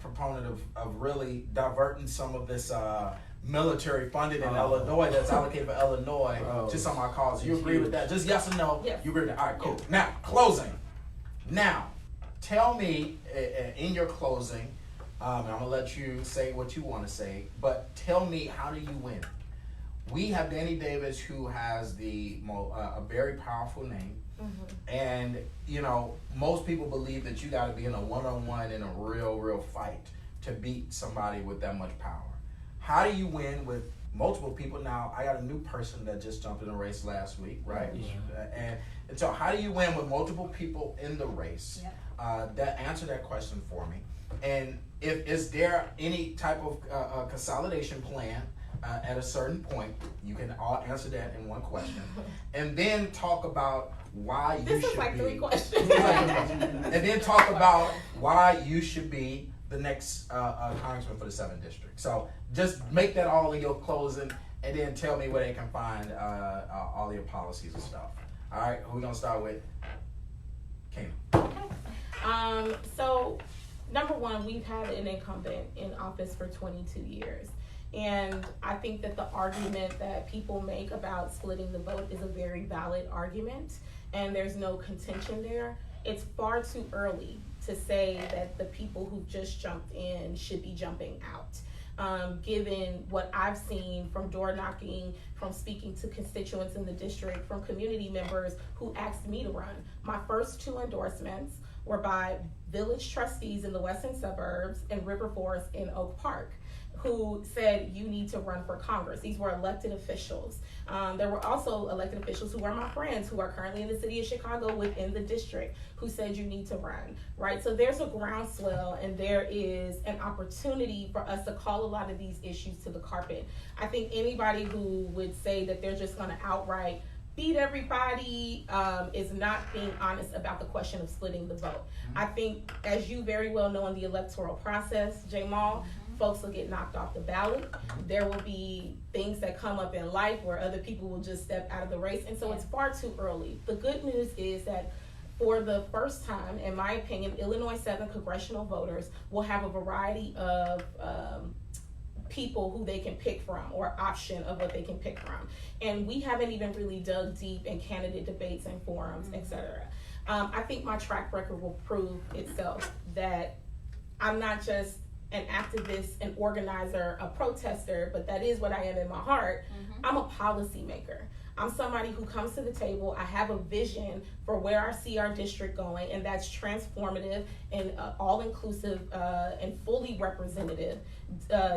proponent of really diverting some of this military funding in Illinois that's allocated for Illinois to some of our causes. You agree with that? Just yes or no? Yes. You agree with that? All right, cool. Now, closing. Now, tell me in your closing, and I'm gonna let you say what you want to say, but tell me, how do you win? We have Danny Davis, who has a very powerful name, and most people believe that you got to be in a one-on-one in a real fight to beat somebody with that much power. How do you win with multiple people? Now, I got a new person that just jumped in the race last week, right? And so how do you win with multiple people in the race? That answer that question for me. And is there any type of consolidation plan at a certain point? You can all answer that in one question, and then talk about why you should be. 3 questions. And then talk about why you should be the next congressman for the 7th district. So just make that all in your closing, and then tell me where they can find all your policies and stuff. All right, who we gonna start with? Kina. So number one, we've had an incumbent in office for 22 years. And I think that the argument that people make about splitting the vote is a very valid argument, and there's no contention there. It's far too early to say that the people who just jumped in should be jumping out. Given what I've seen from door knocking, from speaking to constituents in the district, from community members who asked me to run. My first 2 endorsements were by village trustees in the western suburbs and River Forest in Oak Park, who said you need to run for Congress. These were elected officials. There were also elected officials who are my friends, who are currently in the city of Chicago within the district, who said you need to run, right? So there's a groundswell, and there is an opportunity for us to call a lot of these issues to the carpet. I think anybody who would say that they're just gonna outright beat everybody is not being honest about the question of splitting the vote. I think, as you very well know in the electoral process, Jamal, folks will get knocked off the ballot. There will be things that come up in life where other people will just step out of the race, and so it's far too early. The good news is that for the first time, in my opinion, Illinois 7 congressional voters will have a variety of people who they can pick from, or option of what they can pick from. And we haven't even really dug deep in candidate debates and forums, etc. I think my track record will prove itself that I'm not just an activist, an organizer, a protester, but that is what I am in my heart. I'm a policymaker. I'm somebody who comes to the table. I have a vision for where I see our district going, and that's transformative and all-inclusive and fully representative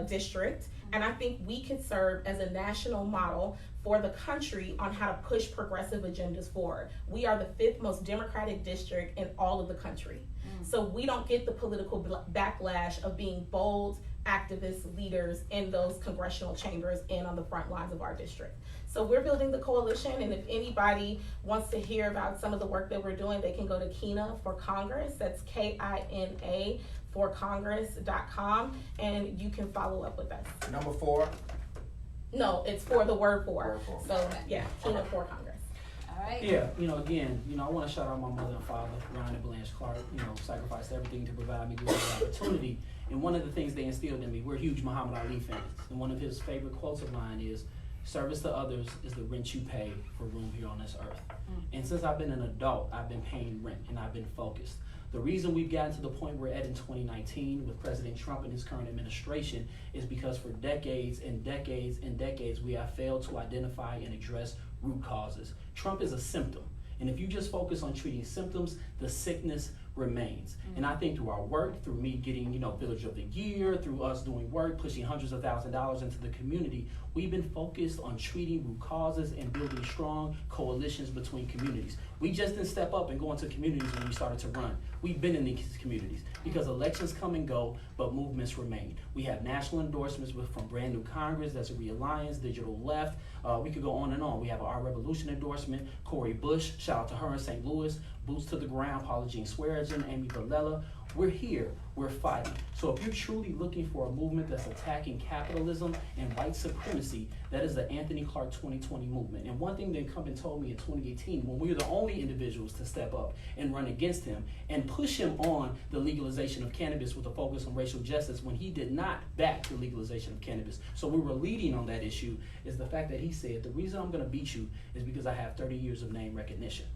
district. And I think we could serve as a national model for the country on how to push progressive agendas forward. We are the 5th most democratic district in all of the country. So we don't get the political backlash of being bold activist leaders in those congressional chambers and on the front lines of our district. So we're building the coalition, and if anybody wants to hear about some of the work that we're doing, they can go to Kina for Congress. That's KINA for Congress.com, and you can follow up with us. Number 4? No, it's for the word for. Word for. So yeah, Kina for Congress. All right. Yeah, again, I want to shout out my mother and father, Ryan and Blanche Clark, sacrificed everything to provide me with the opportunity. And one of the things they instilled in me, we're huge Muhammad Ali fans. And one of his favorite quotes of mine is, service to others is the rent you pay for room here on this earth. And since I've been an adult, I've been paying rent and I've been focused. The reason we've gotten to the point we're at in 2019 with President Trump and his current administration is because for decades and decades and decades, we have failed to identify and address root causes. Trump is a symptom. And if you just focus on treating symptoms, the sickness remains. And I think through our work, through me getting, Village of the Year, through us doing work, pushing hundreds of thousands of dollars into the community, we've been focused on treating root causes and building strong coalitions between communities. We just didn't step up and go into communities when we started to run. We've been in these communities because elections come and go, but movements remain. We have national endorsements from Brand New Congress, that's a Realliance, Digital Left. We could go on and on. We have Our Revolution endorsement, Cori Bush, shout out to her in St. Louis, Boots to the Ground, Paula Jean Swearigan, Amy Villela. We're here, we're fighting. So if you're truly looking for a movement that's attacking capitalism and white supremacy, that is the Anthony Clark 2020 movement. And one thing the incumbent told me in 2018, when we were the only individuals to step up and run against him and push him on the legalization of cannabis with a focus on racial justice when he did not back the legalization of cannabis. So we were leading on that issue, is the fact that he said, the reason I'm gonna beat you is because I have 30 years of name recognition.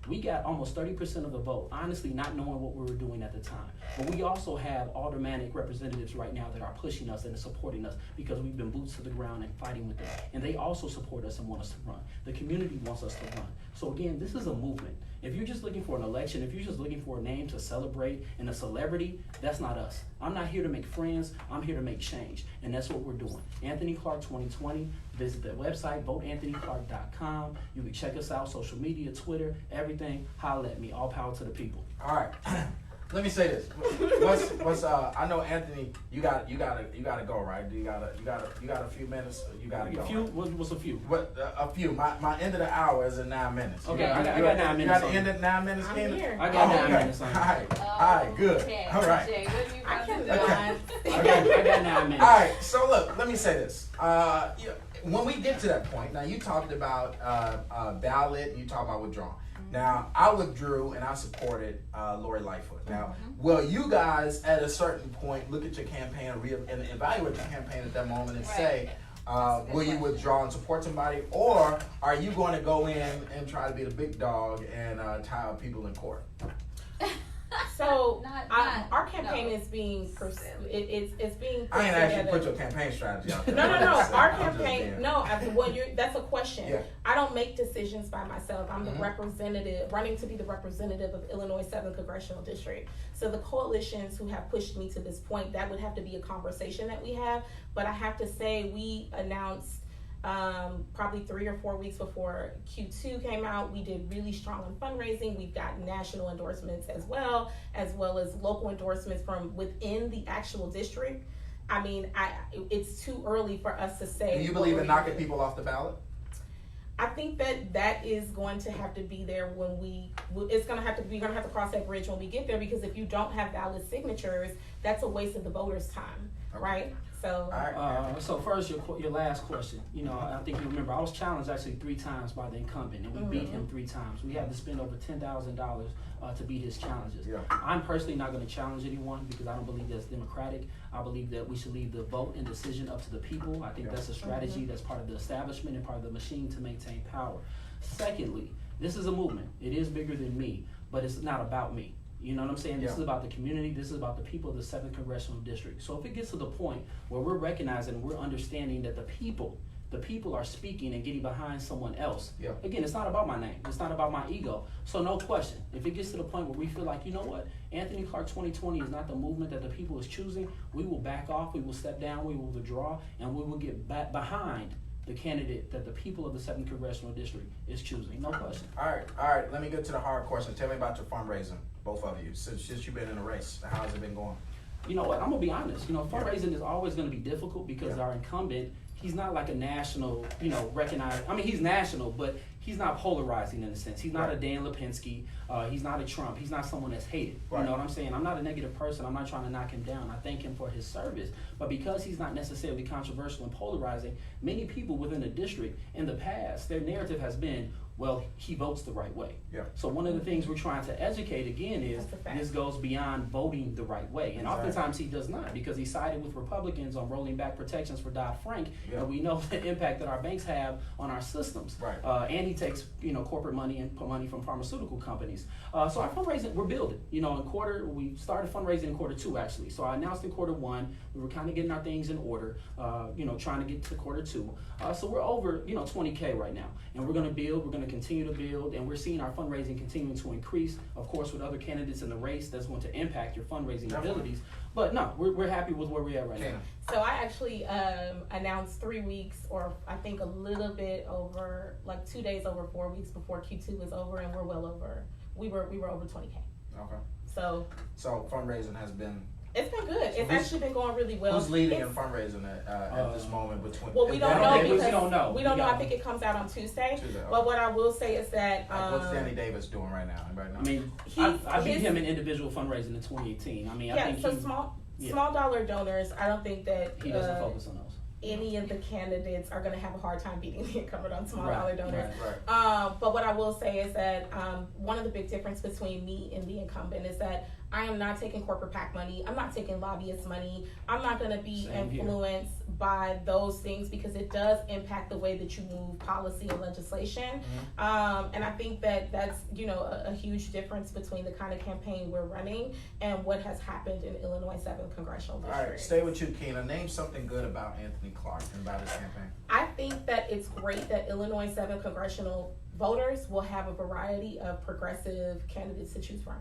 We got almost 30% of the vote, honestly not knowing what we were doing at the time. But we also have aldermanic representatives right now that are pushing us and supporting us because we've been boots to the ground and fighting with them. And they also support us and want us to run. The community wants us to run. So again, this is a movement. If you're just looking for an election, if you're just looking for a name to celebrate and a celebrity, that's not us. I'm not here to make friends, I'm here to make change. And that's what we're doing. Anthony Clark 2020, visit the website, voteanthonyclark.com. You can check us out, social media, Twitter, everything. Holla at me, all power to the people. All right. Let me say this. I know Anthony, you gotta go, right? You got a few minutes. You gotta go. A few? What's a few? What a few? My end of the hour is in 9 minutes. Okay, I got 9 minutes. You got the end of 9 minutes, I'm Kina? here. I got 9 okay. minutes. All right, good. Okay. All right. Jay, what are you I about can to do do? it. I got 9 minutes. All right, so look, let me say this. When we get to that point, now you talked about ballot, you talked about withdrawing. Now, I withdrew and I supported Lori Lightfoot. Now, will you guys at a certain point look at your campaign and evaluate your campaign at that moment and say, will you withdraw and support somebody, or are you going to go in and try to be the big dog and tie up people in court? So our campaign is being it's being. I ain't actually put your campaign strategy out there. No. Our campaign. That's a question. Yeah. I don't make decisions by myself. I'm the representative, running to be the representative of Illinois 7th Congressional District. So the coalitions who have pushed me to this point, that would have to be a conversation that we have. But I have to say, we announced. Probably 3 or 4 weeks before Q2 came out, we did really strong on fundraising. We've gotten national endorsements as well as local endorsements from within the actual district. I mean, it's too early for us to say. Do you believe in knocking people off the ballot? I think that is going to have to be there when we're gonna have to cross that bridge when we get there, because if you don't have valid signatures, that's a waste of the voters' time, right? So first, your last question. I think you remember I was challenged actually 3 times by the incumbent, and we beat him 3 times. We had to spend over $10,000 to beat his challenges. Yeah. I'm personally not going to challenge anyone because I don't believe that's democratic. I believe that we should leave the vote and decision up to the people. I think that's a strategy that's part of the establishment and part of the machine to maintain power. Secondly, this is a movement. It is bigger than me, but it's not about me. You know what I'm saying? This is about the community. This is about the people of the 7th Congressional District. So if it gets to the point where we're recognizing, we're understanding that the people are speaking and getting behind someone else. Yeah. Again, it's not about my name. It's not about my ego. So no question. If it gets to the point where we feel like, you know what, Anthony Clark 2020 is not the movement that the people is choosing, we will back off, we will step down, we will withdraw, and we will get back behind the candidate that the people of the 7th Congressional District is choosing. No question. All right. Let me get to the hard question. Tell me about your fundraising, both of you, since you've been in the race. How's it been going? You know what? I'm gonna be honest. Fundraising is always gonna be difficult because our incumbent, he's not like a national, recognized. I mean, he's national, but he's not polarizing in a sense. He's not a Dan Lipinski. He's not a Trump. He's not someone that's hated. Right. You know what I'm saying? I'm not a negative person. I'm not trying to knock him down. I thank him for his service. But because he's not necessarily controversial and polarizing, many people within the district in the past, their narrative has been, well, he votes the right way. Yeah. So one of the things we're trying to educate again is this goes beyond voting the right way. And oftentimes he does not, because he sided with Republicans on rolling back protections for Dodd-Frank. Yeah. And we know the impact that our banks have on our systems. Right. And he takes, corporate money and put money from pharmaceutical companies. So our fundraising, we're building. We started fundraising in Q2 actually. So I announced in Q1, we were kind of getting our things in order, trying to get to Q2. So we're over, $20K right now. And we're going to build, we're going to continue to build, and we're seeing our fundraising continuing to increase. Of course, with other candidates in the race, that's going to impact your fundraising abilities. But no, we're happy with where we're at right now. So I actually announced 3 weeks, or I think a little bit over, like 2 days over 4 weeks before Q2 was over, and we're well over. We were over 20K. Okay. So fundraising has been. It's been good. It's actually been going really well. Who's leading in fundraising at this moment between? Well, we don't know because we don't know. We don't know. I think it comes out on Tuesday. Okay. But what I will say is that what's Danny Davis doing right now? Anybody know? I mean, I beat him in individual fundraising in 2018. I mean, I think so. Small dollar donors. I don't think that he doesn't focus on those. Any of the candidates are going to have a hard time beating the incumbent on small dollar donors. Right. But what I will say is that one of the big difference between me and the incumbent is that I am not taking corporate PAC money. I'm not taking lobbyist money. I'm not going to be influenced by those things because it does impact the way that you move policy and legislation. Mm-hmm. And I think that that's, a huge difference between the kind of campaign we're running and what has happened in Illinois 7th Congressional District. All right, stay with you, Kina. Name something good about Anthony Clark and about his campaign. I think that it's great that Illinois 7th Congressional voters will have a variety of progressive candidates to choose from.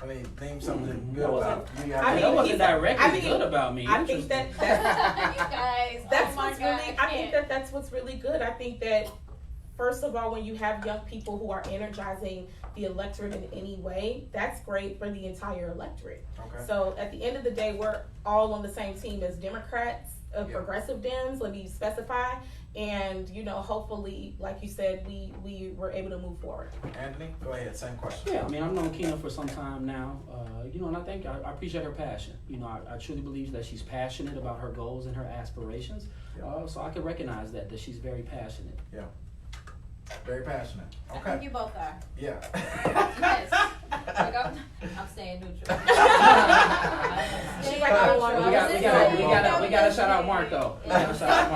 I mean, name something good about me. That wasn't directly good about me. I think that you guys, that's what's really. I think that that's what's really good. I think that first of all, when you have young people who are energizing the electorate in any way, that's great for the entire electorate. Okay. So at the end of the day, we're all on the same team as Democrats, progressive Dems. Let me specify. And hopefully, like you said, we were able to move forward. Anthony, go ahead. Same question. Yeah, I mean, I've known Kina for some time now, and I think I appreciate her passion. I truly believe that she's passionate about her goals and her aspirations. So I can recognize that she's very passionate. Yeah. Very passionate. I think Okay. you both are. Yeah. Yes. Like I'm staying neutral. She's like, I don't want We to. gotta shout out Mark though. We gotta shout out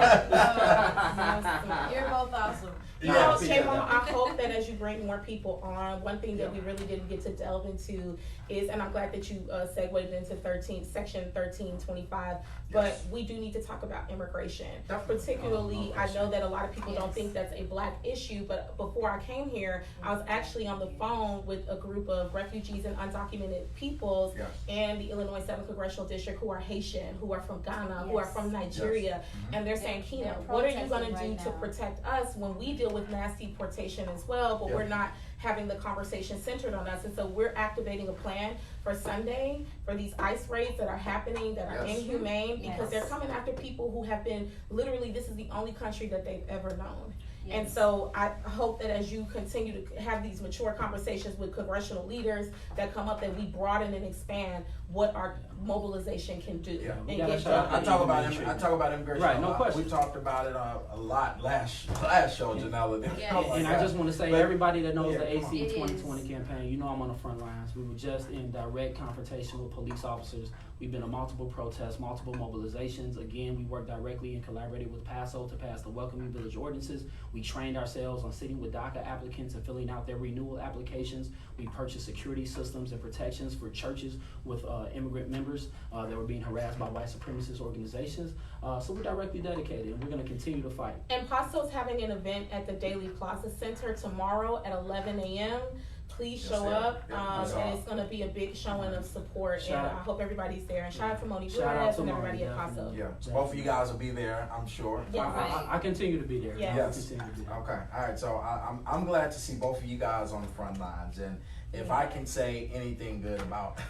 Mark. You're both awesome. You know, Yeah. J-Mom, I hope that as you bring more people on, one thing that we really didn't get to delve into is, and I'm glad that you segued into section 1325, but we do need to talk about immigration. Particularly, I know that a lot of people don't think that's a black issue, but before I came here, I was actually on the phone with a group of refugees and undocumented peoples in the Illinois 7th Congressional District who are Haitian, who are from Ghana, who are from Nigeria, and they're saying, Kina, what are you going to do to protect us when we deal with mass deportation as well, but we're not having the conversation centered on us? And so we're activating a plan for Sunday for these ICE raids that are happening that are inhumane because they're coming after people who have been literally, this is the only country that they've ever known. And so I hope that as you continue to have these mature conversations with congressional leaders that come up, that we broaden and expand what our mobilization can do. And get I talk about immigration. Right, no question. We talked about it a lot last show, Janella. And I just want to say, everybody that knows the AC 2020 campaign, you know I'm on the front lines. We were just in direct confrontation with police officers. We've been to multiple protests, multiple mobilizations. Again, we worked directly and collaborated with PASO to pass the Welcoming Village ordinances. We trained ourselves on sitting with DACA applicants and filling out their renewal applications. We purchased security systems and protections for churches with immigrant members that were being harassed by white supremacist organizations. So we're directly dedicated, and we're going to continue to fight. And PASO's having an event at the Daily Plaza Center tomorrow at 11 a.m. Please show up, and it's going to be a big showing of support, and I hope everybody's there. And shout out to Moni Gutierrez and everybody at PASO. So both of you guys will be there, I'm sure. I continue to be there. Yes. Okay. All right. So I'm glad to see both of you guys on the front lines, and if I can say anything good about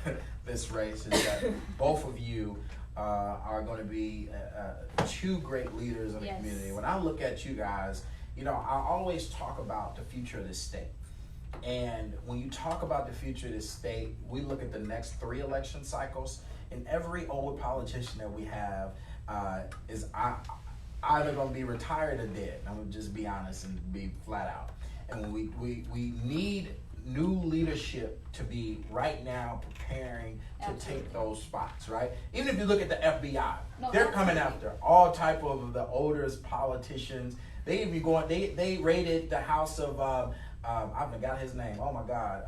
this race, is that both of you are going to be two great leaders in the community. When I look at you guys, you know, I always talk about the future of this state. And when you talk about the future of this state, we look at the next 3 election cycles, and every old politician that we have is either going to be retired or dead. I'm going to just be honest and be flat out. And we need new leadership to be right now preparing to take those spots, right? Even if you look at the FBI, they're coming after all type of the oldest politicians. They even they raided the house of I forgot his name. Oh my God,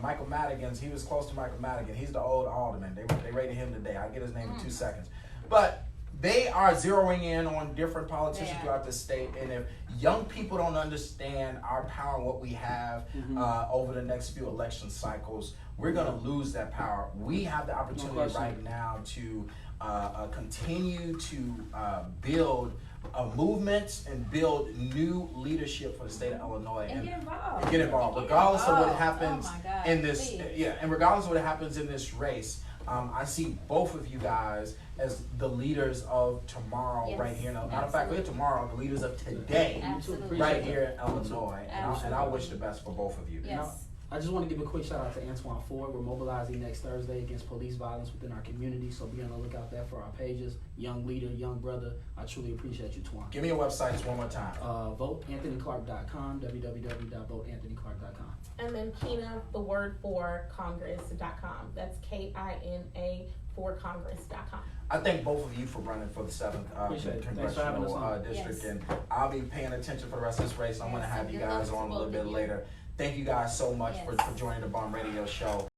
Michael Madigan's. He was close to Michael Madigan. He's the old alderman. They raided him today. I'll get his name in 2 seconds. But they are zeroing in on different politicians throughout the state, and if young people don't understand our power and what we have over the next few election cycles, we're going to lose that power. We have the opportunity right now to continue to build movements and build new leadership for the state of Illinois, and get involved, regardless of what happens in this. And regardless of what happens in this race. I see both of you guys as the leaders of tomorrow right here. Matter of fact, we're tomorrow, the leaders of today right here in Illinois. And I wish the best for both of you. Yes. I just want to give a quick shout out to Antoine Ford. We're mobilizing next Thursday against police violence within our community, so be on the lookout there for our pages. Young leader, young brother. I truly appreciate you, Twan. Give me your websites one more time. VoteAnthonyClark.com, www.voteanthonyclark.com. And then Kina, the word for Congress.com. That's KINA for Congress.com. I thank both of you for running for the 7th Congressional District, and I'll be paying attention for the rest of this race. I'm going to have you guys on a little bit later. Thank you guys so much for joining the B.U.M Radio show.